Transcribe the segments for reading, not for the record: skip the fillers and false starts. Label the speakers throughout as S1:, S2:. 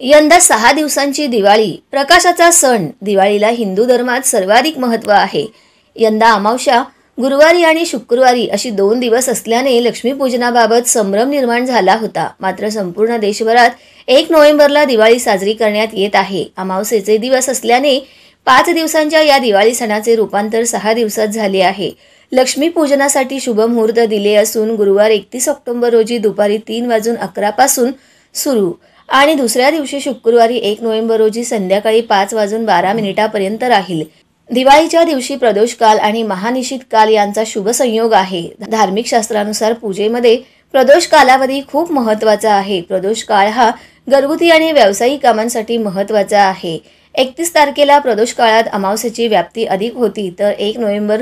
S1: यंदा 6 दिवसांची दिवाळी, प्रकाशाचा सण. दिवाळीला हिंदू धर्मात सर्वाधिक महत्त्व आहे. यंदा अमावस्या गुरुवारी आणि शुक्रवारी अशी 2 दिवस असल्याने लक्ष्मीपूजनाबाबत संभ्रम निर्माण झाला होता. मात्र संपूर्ण देशभरात 1 नोव्हेंबरला दिवाळी साजरी करण्यात येत आहे. अमावस्येचे दिवस असल्याने 5 दिवसांच्या या दिवाळी सणाचे रूपांतर 6 दिवसात झाले आहे. लक्ष्मीपूजनासाठी शुभमुहूर्त दिले असून गुरुवार 31 ऑक्टोबर रोजी दुपारी 3:11 पासून सुरू आणि दुसऱ्या दिवशी शुक्रवारी 1 नोव्हेंबर रोजी संध्याकाळी 5:12 पर्यंत राहील. दिवाळीच्या दिवशी प्रदोष काल आणि महानिशीत काल यांचा शुभ संयोग आहे. धार्मिक शास्त्रानुसार पूजेमध्ये प्रदोष कालावधी खूप महत्त्वाचा आहे. प्रदोष काळ हा घरगुती आणि व्यावसायिक कामांसाठी महत्त्वाचा आहे. 31 तारखेला प्रदोष काळात अमावस्येची व्याप्ती अधिक होती, तर 1 नोव्हेंबर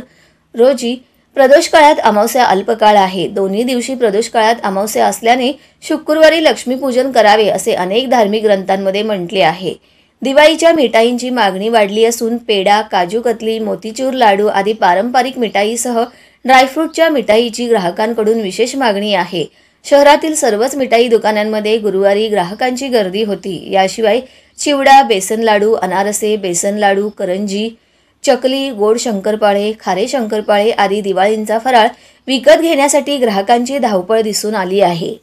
S1: रोजी प्रदोष काळात अमावस्या अल्पकाळ आहे. दोन्ही दिवशी प्रदोष काळात अमावस्या असल्याने शुक्रवारी लक्ष्मीपूजन करावे असे अनेक धार्मिक ग्रंथांमध्ये म्हटले आहे. दिवाळीच्या मिठाईंची मागणी वाढली असून पेढा, काजू कतली, मोतीचूर लाडू आदी पारंपरिक मिठाईसह ड्रायफ्रूटच्या मिठाईची ग्राहकांकडून विशेष मागणी आहे. शहरातील सर्वच मिठाई दुकानांमध्ये गुरुवारी ग्राहकांची गर्दी होती. याशिवाय चिवडा, बेसन लाडू, अनारसे, बेसन लाडू, करंजी, चकली, गोड शंकरपाळे, खारे शंकरपाळे आदी दिवाळींचा फराळ विकत घेण्यासाठी ग्राहकांची धावपळ दिसून आली आहे.